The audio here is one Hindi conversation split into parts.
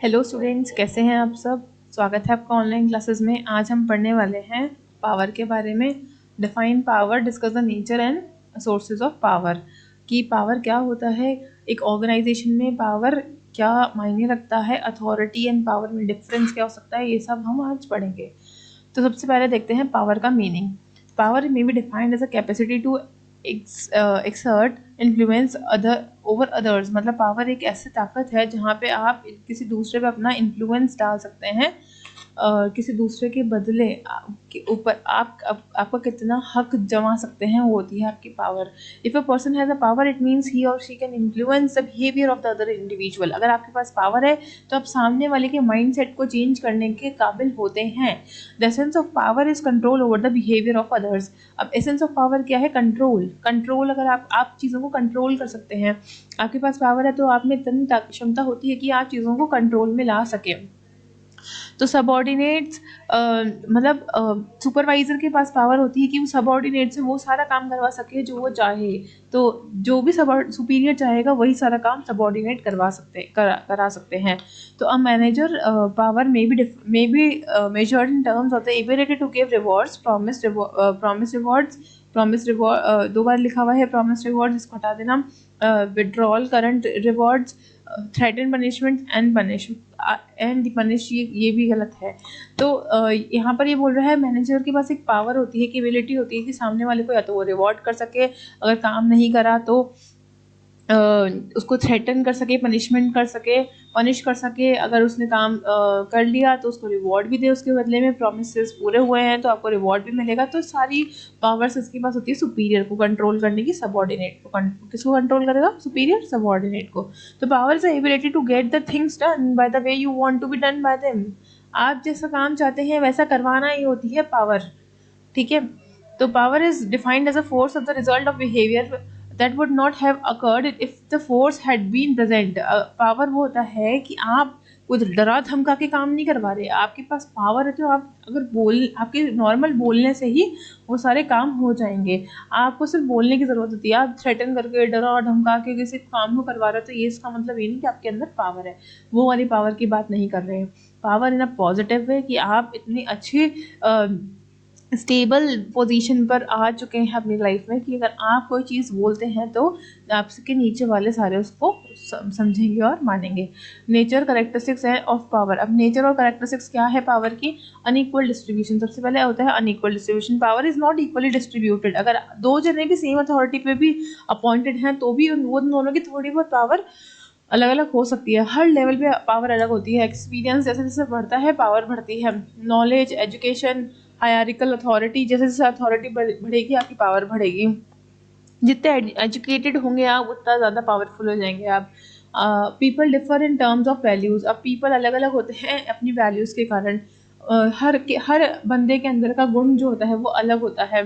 हेलो स्टूडेंट्स, कैसे हैं आप सब। स्वागत है आपका ऑनलाइन क्लासेस में। आज हम पढ़ने वाले हैं पावर के बारे में। Define power, discuss the nature and sources of power. कि पावर क्या होता है, एक ऑर्गेनाइजेशन में पावर क्या मायने रखता है, अथॉरिटी एंड पावर में डिफरेंस क्या हो सकता है, ये सब हम आज पढ़ेंगे। तो सबसे पहले देखते हैं पावर का meaning. Power may be defined as a capacity to exert influence other over others. मतलब पावर एक ऐसी ताकत है जहाँ पे आप किसी दूसरे पे अपना इन्फ्लुएंस डाल सकते हैं, किसी दूसरे के बदले के ऊपर आपका कितना हक जमा सकते हैं, वो होती है आपकी power. If a person has a power it means he और she can influence the behaviour of the other individual. अगर आपके पास पावर है तो आप सामने वाले के माइंडसेट को चेंज करने के काबिल होते हैं। The essence of power is control over the behaviour of others. अब एसेंस ऑफ पावर क्या है? कंट्रोल। अगर आप चीज़ों को कंट्रोल कर सकते हैं, आपके पास पावर है, तो आप में इतनी क्षमता होती है कि आप चीज़ों को कंट्रोल में ला सकें। तो सबऑर्डिनेट्स मतलब सुपरवाइजर के पास पावर होती है कि वो सबऑर्डिनेट से वो सारा काम करवा सके जो वो चाहे। तो जो भी सुपीरियर चाहेगा वही सारा काम सबऑर्डिनेट करा सकते हैं। तो a manager power may be measured in terms of the ability to give rewards, promise reward 2 बार लिखा हुआ है प्रॉमिस रिवॉर्ड्स, इसको हटा देना। Withdrawal current rewards, threaten punishment and punish, ये भी गलत है। तो यहाँ पर ये बोल रहा है मैनेजर के पास एक पावर होती है कि एबिलिटी होती है कि सामने वाले को या तो वो रिवॉर्ड कर सके, अगर काम नहीं करा तो उसको थ्रेटन कर सके, पनिश कर सके। अगर उसने काम कर लिया तो उसको रिवॉर्ड भी दे उसके बदले में। प्रोमिसेस पूरे हुए हैं तो आपको रिवॉर्ड भी मिलेगा। तो सारी पावर्स इसके पास होती है सुपीरियर को कंट्रोल करने की, सबऑर्डिनेट को किसको कंट्रोल करेगा? सुपीरियर, सबऑर्डिनेट को। तो power is the ability to get the things done by the way you want to be done by them. आप जैसा काम चाहते हैं वैसा करवाना ही होती है पावर, ठीक है। तो power is defined as a force of the result of behaviour that would not have occurred if the force had been present। Power वो होता है कि आप कुछ डरा धमका के काम नहीं करवा रहे, आपके पास पावर है तो आप अगर आपके नॉर्मल बोलने से ही वो सारे काम हो जाएंगे। आपको सिर्फ बोलने की ज़रूरत होती है। आप थ्रेटन करके, डरा धमका के किसी काम को करवा रहे हो तो ये इसका मतलब ये नहीं कि आपके अंदर पावर है। वो वाली पावर की बात नहीं कर रहे हैं। Power in a positive way कि आप इतनी अच्छी स्टेबल पोजीशन पर आ चुके हैं अपनी लाइफ में कि अगर आप कोई चीज़ बोलते हैं तो आपके नीचे वाले सारे उसको समझेंगे और मानेंगे। नेचर करेक्टरिस्टिक्स है ऑफ पावर। अब नेचर और करेक्टरिस्टिक्स क्या है पावर की? Unequal distribution. सबसे पहले होता है unequal distribution. Power is not equally distributed. अगर 2 जने भी सेम अथॉरिटी पे भी अपॉइंटेड हैं तो भी वो दोनों की थोड़ी बहुत पावर अलग अलग हो सकती है। हर लेवल पे पावर अलग होती है। एक्सपीरियंस जैसे जैसे बढ़ता है पावर बढ़ती है। नॉलेज, एजुकेशन, हायरार्किकल अथॉरिटी, जैसे जैसे अथॉरिटी बढ़ेगी आपकी पावर बढ़ेगी। जितने एजुकेटेड होंगे आप उतना ज़्यादा पावरफुल हो जाएंगे आप। People differ in terms of values. अब पीपल अलग अलग होते हैं अपनी वैल्यूज़ के कारण। हर बंदे के अंदर का गुण जो होता है वो अलग होता है।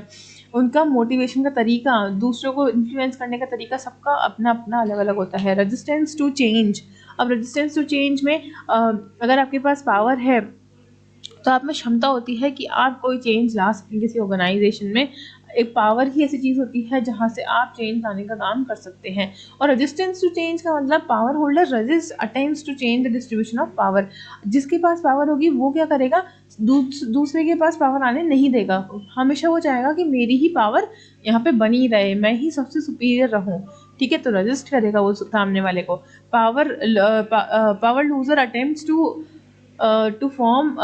उनका मोटिवेशन का तरीका, दूसरों को इन्फ्लुएंस करने का तरीका सबका अपना अपना अलग अलग होता है। Resistance to change. अब रेजिस्टेंस टू चेंज में अगर आपके पास पावर है तो आप में क्षमता होती है कि आप कोई चेंज ला सकें किसी ऑर्गेनाइजेशन में। एक पावर ही ऐसी चीज़ होती है जहाँ से आप चेंज लाने का काम कर सकते हैं। और रेजिस्टेंस टू चेंज का मतलब power holder resist attempts to change the distribution of power. जिसके पास पावर होगी वो क्या करेगा? दूसरे के पास पावर आने नहीं देगा। हमेशा वो चाहेगा कि मेरी ही पावर यहाँ पे बनी रहे, मैं ही सबसे सुपीरियर रहूँ, ठीक है। तो रेजिस्ट करेगा वो सामने वाले को। Power loser attempts to form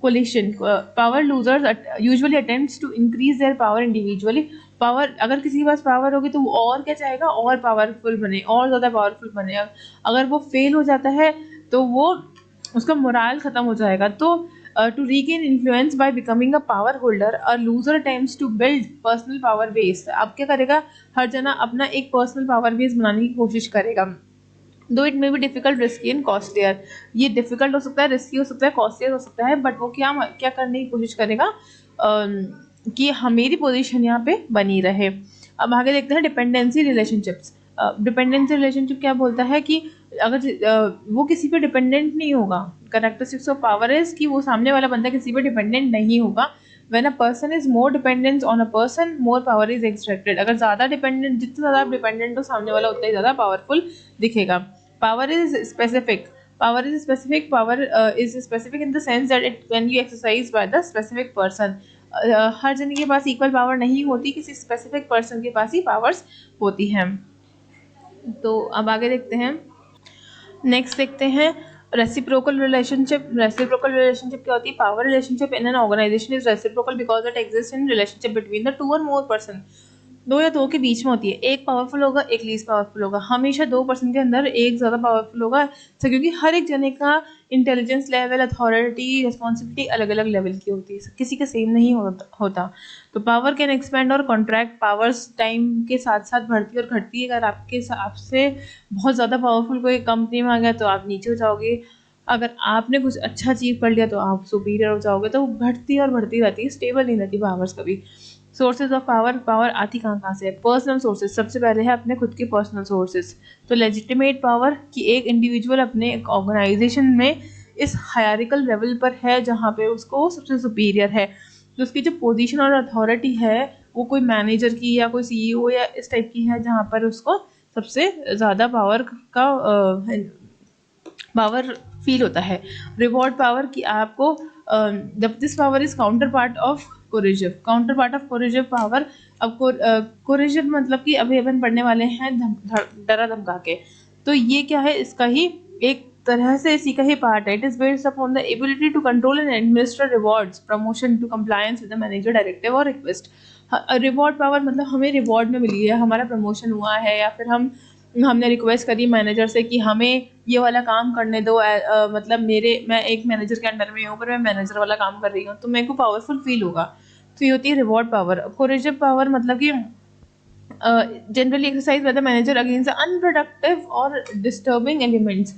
coalition। power losers usually attempts to increase their power individually। Power, अगर किसी के पास पावर होगी तो वो और क्या चाहेगा? और पावरफुल बने, और ज़्यादा पावरफुल बने। अगर वो फेल हो जाता है तो वो उसका मोरल ख़त्म हो जाएगा। तो to regain influence by becoming a power holder, a loser attempts to build personal power base. अब क्या करेगा? हर जना अपना एक पर्सनल पावर बेस बनाने की कोशिश करेगा। दो it may be difficult, risky and costlier. ये डिफिकल्ट हो सकता है, रिस्की हो सकता है, कॉस्टलियर हो सकता है, बट वो क्या क्या करने की कोशिश करेगा कि मेरी पोजीशन यहाँ पे बनी रहे। अब आगे देखते हैं डिपेंडेंसी रिलेशनशिप्स। डिपेंडेंसी रिलेशनशिप क्या बोलता है कि अगर वो किसी पे डिपेंडेंट नहीं होगा। कैरेक्टरिस्टिक्स ऑफ पावर इज कि वो सामने वाला बंदा किसी पे डिपेंडेंट नहीं होगा। When a person is more dependent on a person, more power is extracted। अगर ज़्यादा डिपेंडेंट, जितना ज़्यादा आप डिपेंडेंट हो सामने वाला उतना ही ज़्यादा पावरफुल दिखेगा। Power is specific. Power is specific, power is specific in the sense that it can be exercise by the specific person. हर जन के पास इक्वल पावर नहीं होती, किसी स्पेसिफिक पर्सन के पास ही पावर्स होती हैं। तो अब आगे देखते हैं, नेक्स्ट देखते हैं रेसिप्रोकल रिलेशनशिप। रेसिप्रोकल रिलेशनशिप क्या होती है? Power relationship in an organisation is reciprocal because it exist in relationship between the two or more person. दो या दो के बीच में होती है, एक पावरफुल होगा एक लीस्ट पावरफुल होगा, हमेशा दो पर्सन के अंदर एक ज़्यादा पावरफुल होगा। तो क्योंकि हर एक जने का इंटेलिजेंस लेवल, अथॉरिटी, रिस्पॉन्सिबिलिटी अलग अलग लेवल की होती है, किसी का सेम नहीं होता। तो पावर कैन एक्सपेंड और कॉन्ट्रैक्ट, पावर्स टाइम के साथ साथ बढ़ती और घटती है। अगर आपके आपसे बहुत ज़्यादा पावरफुल कोई कंपनी में आ गया तो आप नीचे हो जाओगे, अगर आपने कुछ अच्छा अचीव कर लिया तो आप सुपीरियर हो जाओगे। तो बढ़ती और बढ़ती रहती है, स्टेबल नहीं रहती पावर्स कभी। सोर्सेज ऑफ पावर, पावर आती कहाँ से है? पर्सनल सोर्सेज, सबसे पहले है अपने खुद के पर्सनल सोर्सेज। तो लेजिटिमेट पावर कि एक इंडिविजुअल अपने एक ऑर्गेनाइजेशन में इस हायरार्किकल लेवल पर है जहाँ पे उसको सबसे सुपीरियर है, तो उसकी जो पोजीशन और अथॉरिटी है वो कोई मैनेजर की या कोई सीईओ या इस टाइप की है जहाँ पर उसको सबसे ज़्यादा पावर का पावर फील होता है। रिवॉर्ड पावर कि आपको this power is counterpart of coercive, counterpart of coercive power. अब कोरिजिव मतलब कि अभी अपन पढ़ने वाले हैं डरा धमका के, तो ये क्या है? इसका ही एक तरह से इसी का ही पार्ट है। It is based upon the ability to control and administer rewards, promotion to compliance with the manager directive और रिक्वेस्ट। रिवॉर्ड पावर मतलब हमें रिवॉर्ड में मिली है, हमारा प्रमोशन हुआ है, या फिर हमने रिक्वेस्ट करी मैनेजर से कि हमें ये वाला काम करने दो। मतलब मैं एक मैनेजर के अंडर में हूँ पर मैं मैनेजर वाला काम कर रही हूँ, तो मेरे को पावरफुल फील होगा। तो ये होती है रिवॉर्ड पावर। कोरिजिव पावर मतलब कि generally exercised by the manager against the unproductive or disturbing elements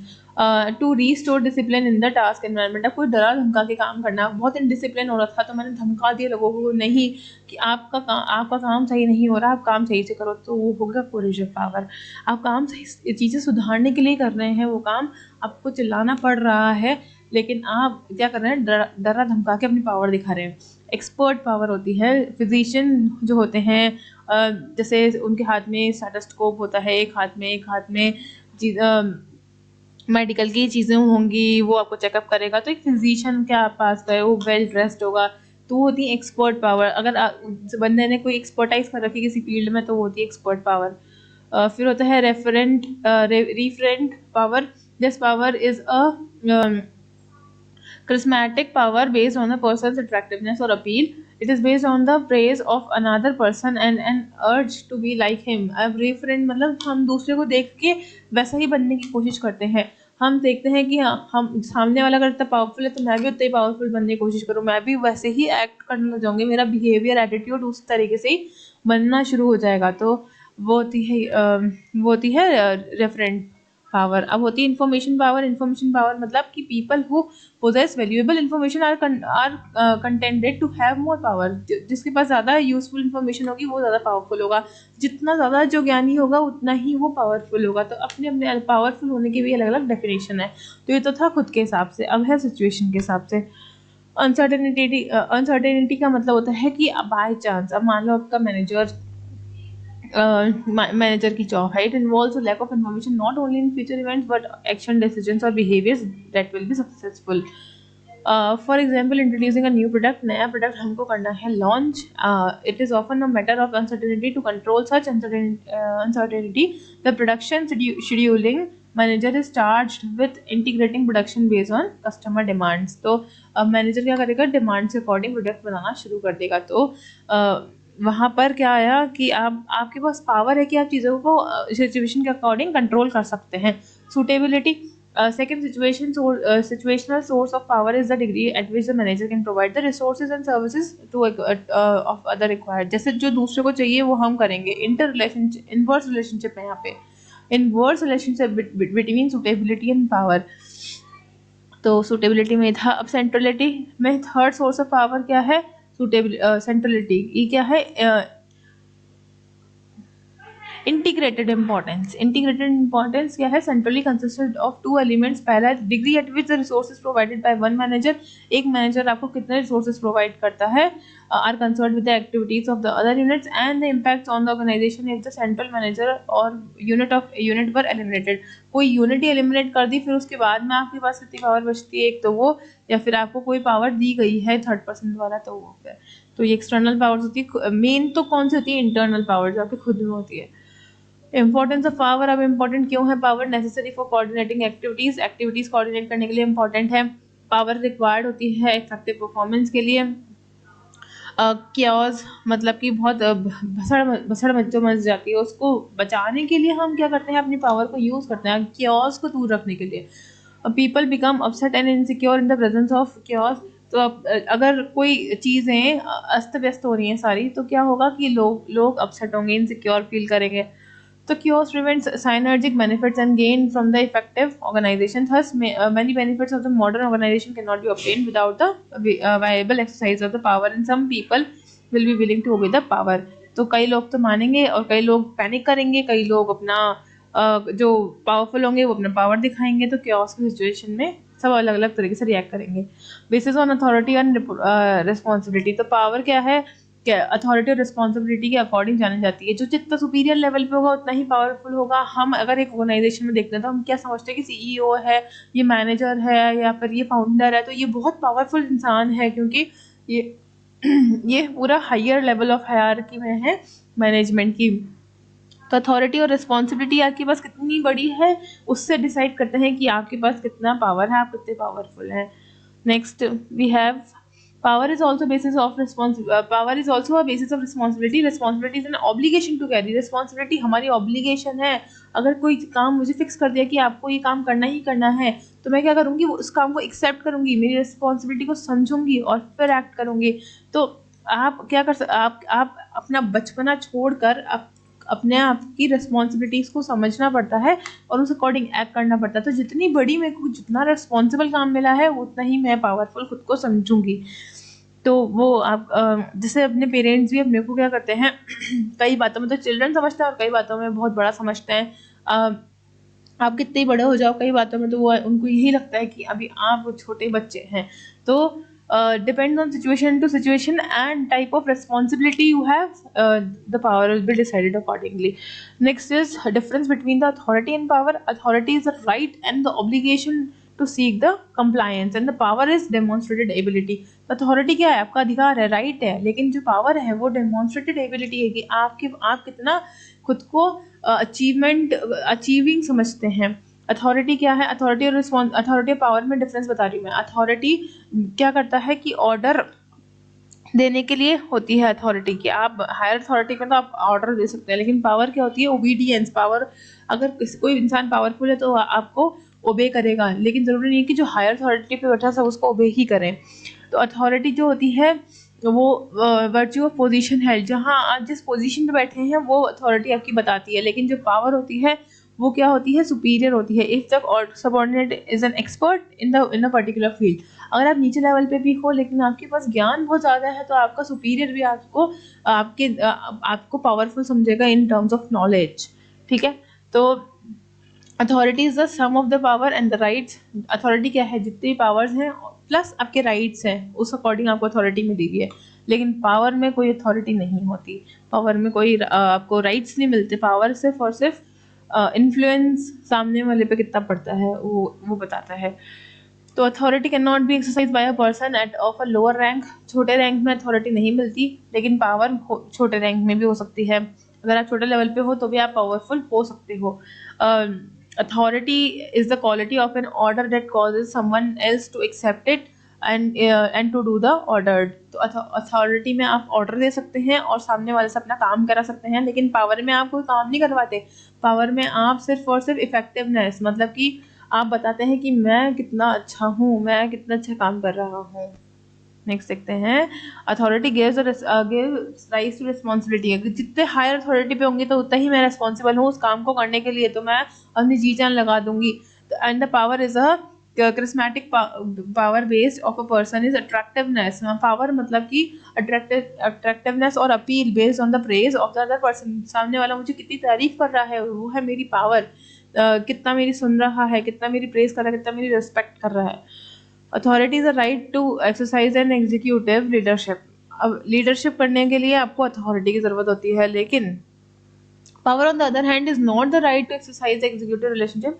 to restore discipline in the task environment। अब कोई डरा धमका के काम करना, बहुत इनडिसिप्लिन हो रहा था तो मैंने धमका दिया लोगों को नहीं कि आपका काम सही नहीं हो रहा, आप काम सही से करो, तो वो होगा कोरिजिव पावर। आप काम सही चीज़ें सुधारने के लिए कर रहे हैं, वो काम आपको चिल्लाना पड़ रहा है लेकिन आप क्या कर रहे हैं? डरा धमका के अपनी पावर दिखा रहे हैं। एक्सपर्ट पावर होती है, फिजिशियन जो होते हैं जैसे उनके हाथ में स्टेथोस्कोप होता है, एक हाथ में मेडिकल की चीज़ें होंगी, वो आपको चेकअप करेगा। तो एक फिजिशियन के पास गए, वो वेल ड्रेस्ड होगा, तो वो होती है एक्सपर्ट पावर। अगर बंदे ने कोई एक्सपर्टाइज कर रखी किसी फील्ड में तो वो होती है एक्सपर्ट पावर। फिर होता है referent power. This power is a charismatic power based on a person's attractiveness or appeal. It is based on the praise of another person and an urge to be like him. अब referent मतलब हम दूसरे को देख के वैसा ही बनने की कोशिश करते हैं। हम देखते हैं कि हम सामने वाला अगर इतना पावरफुल है तो मैं भी उतना ही पावरफुल बनने की कोशिश करूँ, मैं भी वैसे ही एक्ट करने लग जाऊँगी, मेरा बिहेवियर एटीट्यूड उस तरीके से ही बनना शुरू हो जाएगा। तो वो होती है रेफरेंट पावर। अब होती है इंफॉर्मेशन पावर। इंफॉर्मेशन पावर मतलब कि people who possess valuable information are contended to have more power. जिसके पास ज़्यादा यूजफुल इंफॉर्मेशन होगी वो ज़्यादा पावरफुल होगा। जितना ज़्यादा जो ज्ञानी होगा उतना ही वो पावरफुल होगा। तो अपने अपने पावरफुल होने की भी अलग अलग डेफिनेशन है। तो ये तो था खुद के हिसाब से, अब है सिचुएशन के हिसाब से। अनसर्टेनिटी का मतलब होता है कि बाय चांस, अब मान लो आपका मैनेजर की जॉब है, it involves lack of information not only in future events but action decisions और behaviours that will be successful. For example introducing a new product, नया प्रोडक्ट हमको करना है launch. It is often a matter of uncertainty to control such uncertainty. The production scheduling manager is charged with integrating production based on customer demands. तो मैनेजर क्या करेगा? डिमांड से अकॉर्डिंग प्रोडक्ट बनाना शुरू कर देगा। तो वहाँ पर क्या आया कि आपके पास पावर है कि आप चीज़ों को सिचुएशन के अकॉर्डिंग कंट्रोल कर सकते हैं। Suitability, second situational source of power is the degree at which the manager can provide the resources and services two of other required. जैसे जो दूसरे को चाहिए वो हम करेंगे। इनवर्स रिलेशनशिप है यहाँ पे, inverse relationship between suitability and power. तो सूटेबिलिटी में था। अब सेंट्रलिटी में थर्ड सोर्स ऑफ पावर क्या है? सेंट्रलिटी। ये क्या है? इंटीग्रेटेड इंपॉर्टेंस, इंटीग्रेटेड इंपॉर्टेंस क्या है? Centrally consisted of two elements. पहला degree at which the resources provided by one manager, एक मैनेजर आपको कितने रिसोर्सेज प्रोवाइड करता है, are concerned with the activities of the other units and the impacts on the organisation if the central manager और यूनिट वर एलिमिनेटेड। कोई यूनिट ही एलिमिनेट कर दी, फिर उसके बाद में आपके पास कितनी पावर बचती है, एक तो वो, या फिर आपको कोई पावर दी गई है थर्ड पर्सन द्वारा, तो वो फिर तो ये एक्सटर्नल पावर्स होती है। मेन तो कौन सी होती है? इंटरनल पावर, जो आपके खुद में होती है। इंपॉर्टेंस ऑफ पावर, अब इंपॉर्टेंट क्यों है power? Necessary for coordinating activities, activities coordinate करने के लिए इंपॉर्टेंट है। पावर रिक्वायर्ड होती है इफेक्टिव परफॉर्मेंस के लिए। क्योस मतलब कि बहुत भसड़ जो मच जाती है, उसको बचाने के लिए हम क्या करते हैं? अपनी पावर को यूज़ करते हैं क्योस को दूर रखने के लिए। People become upset and insecure in the presence of chaos. तो अब अगर कोई चीज़ें अस्त व्यस्त हो रही हैं सारी, तो क्या होगा कि लोग अपसेट होंगे, इनसिक्योर फील करेंगे। So chaos prevents synergic benefits and gain from the effective organization. Thus, many benefits of the modern organization cannot be obtained without the viable exercise of the power. And some people will be willing to obey the power. तो कई लोग तो मानेंगे और कई लोग पैनिक करेंगे, कई लोग अपना जो पावरफुल होंगे वो अपना पावर दिखाएंगे। तो chaos की सिचुएशन में सब अलग अलग तरीके से रिएक्ट करेंगे। Basis on authority and responsibility, तो पावर क्या है? क्या अथॉरिटी और रिस्पॉन्सिबिलिटी के अकॉर्डिंग जानी जाती है। जो जितना सुपीरियर लेवल पे होगा उतना ही पावरफुल होगा। हम अगर एक ऑर्गेनाइजेशन में देखते हैं तो हम क्या समझते हैं कि सीईओ है, ये मैनेजर है, या फिर ये फाउंडर है, तो ये बहुत पावरफुल इंसान है, क्योंकि ये ये पूरा हायर लेवल ऑफ हायरार्की में है मैनेजमेंट की। तो अथॉरिटी और रिस्पॉन्सिबिलिटी आपके पास कितनी बड़ी है, उससे डिसाइड करते हैं कि आपके पास कितना पावर है, आप कितने पावरफुल हैं। Next we have power is also a basis of responsibility. Responsibility is an obligation to carry. Responsibility हमारी obligation है। अगर कोई काम मुझे फिक्स कर दिया कि आपको ये काम करना ही करना है, तो मैं क्या करूँगी? उस काम को एक्सेप्ट करूँगी, मेरी रिस्पॉन्सिबिलिटी को समझूंगी और फिर एक्ट करूँगी। तो आप क्या कर आप अपना बचपना छोड़कर अपने आप की रिस्पॉन्सिबिलिटीज़ को समझना पड़ता है और उस अकॉर्डिंग एक्ट करना पड़ता है। तो जितनी बड़ी मेरे को जितना रिस्पॉन्सिबल काम मिला है, उतना ही मैं पावरफुल खुद को समझूंगी। तो वो आप जैसे अपने पेरेंट्स भी अपने को क्या करते हैं कई बातों में तो चिल्ड्रन समझते हैं और कई बातों में बहुत बड़ा समझते हैं। आप कितने ही बड़े हो जाओ, कई बातों में तो वो उनको यही लगता है कि अभी आप छोटे बच्चे हैं। तो depends on situation to situation and type of responsibility you have, the power will be decided accordingly. Next is difference between the authority and power. Authority is the right and the obligation to seek the compliance and the power is demonstrated ability. Authority क्या है? आपका अधिकार है, राइट है, लेकिन जो पावर है वो demonstrated ability है कि आप कितना खुद को अचीविंग समझते हैं। अथॉरिटी क्या है? अथॉरिटी और पावर में डिफरेंस बता रही हूँ मैं। अथॉरिटी क्या करता है कि ऑर्डर देने के लिए होती है अथॉरिटी की। आप हायर अथॉरिटी में तो आप ऑर्डर दे सकते हैं, लेकिन पावर क्या होती है? ओबीडियंस। पावर अगर कोई इंसान पावरफुल है तो आपको ओबे करेगा, लेकिन ज़रूरी नहीं है कि जो हायर अथॉरिटी पे बैठा सब उसको ओबे ही करें। तो अथॉरिटी जो होती है वो वर्च्यू ऑफ पोजीशन है, जहाँ आप जिस पोजीशन पे बैठे हैं वो अथॉरिटी आपकी बताती है। लेकिन जो पावर होती है वो क्या होती है? सुपीरियर होती है। If the subordinate is an expert in a particular field. अगर आप नीचे लेवल पे भी हो लेकिन आपके पास ज्ञान बहुत ज़्यादा है, तो आपका सुपीरियर भी आपको पावरफुल समझेगा इन टर्म्स ऑफ नॉलेज। ठीक है, तो authority is the sum of the power and the rights. Authority क्या है? जितनी पावर्स हैं प्लस आपके राइट्स हैं, उस अकॉर्डिंग आपको अथॉरिटी मिली हुई है। लेकिन पावर में कोई अथॉरिटी नहीं होती, पावर में कोई आपको राइट्स नहीं मिलते। पावर सिर्फ और सिर्फ इन्फ्लुएंस सामने वाले पे कितना पड़ता है वो बताता है। तो authority can not be exercise bye a person at of a lower rank. छोटे रैंक में अथॉरिटी नहीं मिलती, लेकिन पावर छोटे रैंक में भी हो सकती है। अगर आप छोटे लेवल पे हो तो भी आप पावरफुल हो सकते हो। Authority is the quality of an order that causes someone else to accept it and to do the ordered. तो अथॉरिटी में आप ऑर्डर दे सकते हैं और सामने वाले से अपना काम करा सकते हैं, लेकिन पावर में आप कोई काम नहीं करवाते। पावर में आप सिर्फ और सिर्फ इफेक्टिवनेस, मतलब कि आप बताते हैं कि मैं कितना अच्छा हूँ, मैं कितना अच्छा काम कर रहा हूँ। नेक्स्ट देखते हैं, authority gives rise to responsibility. जितने हायर अथॉरिटी पे होंगे तो उतना ही मैं रिस्पॉन्सिबल हूँ उस काम को करने के लिए, तो मैं अपनी जी जान लगा दूंगी। And the power is a charismatic power based of a person is attractiveness. Power मतलब कि attractiveness और appeal based on the praise of the other person. सामने वाला मुझे कितनी तारीफ कर रहा है, वो है मेरी power. कितना मेरी सुन रहा है, कितना मेरी प्रेज कर रहा है, कितना मेरी रिस्पेक्ट कर रहा है. Authority is a right to exercise an executive leadership. अब लीडरशिप करने के लिए आपको अथॉरिटी की जरूरत होती है, लेकिन power on the other hand is not the right to exercise the executive relationship.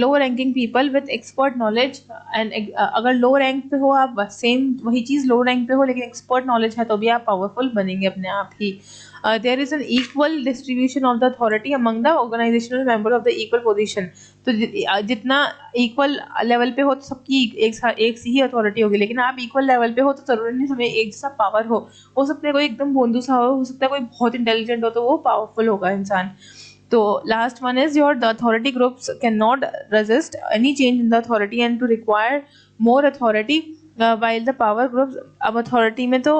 Low ranking people with expert knowledge and अगर low rank पे हो आप, सेम वही चीज़ low rank पे हो लेकिन expert knowledge है, तो भी आप powerful बनेंगे अपने आप ही. There is an equal distribution of the authority among the organizational member of the equal position. तो जितना equal level पे हो तो सबकी एक सी ही authority होगी, लेकिन आप equal level पे हो तो जरूरी नहीं समय एक जैसा power हो सकता है कोई एकदम बोंदू सा हो सकता है कोई बहुत इंटेलिजेंट हो, तो वो पावरफुल होगा इंसान. तो last one is your the authority groups can not resist any change in the authority and to require more authority while the power groups. अब अथॉरिटी में तो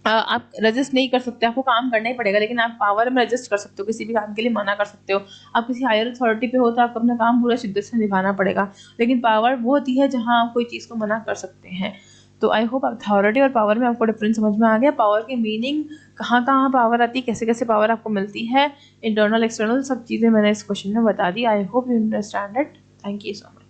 आप रजिस्ट नहीं कर सकते, आपको काम करना ही पड़ेगा, लेकिन आप पावर में रजिस्ट कर सकते हो, किसी भी काम के लिए मना कर सकते हो. आप किसी हायर अथॉरिटी पे हो तो आपको अपना काम पूरा शिद्दत से निभाना पड़ेगा, लेकिन पावर वो होती है जहाँ आप कोई चीज़ को मना कर सकते हैं. तो आई होप अथॉरिटी और पावर में आपको डिफरेंस समझ में आ गया. पावर की मीनिंग, कहाँ कहाँ पावर आती है, कैसे कैसे पावर आपको मिलती है, इंटरनल एक्सटर्नल, सब चीज़ें मैंने इस क्वेश्चन में बता दी. I hope you understand it. Thank you so much.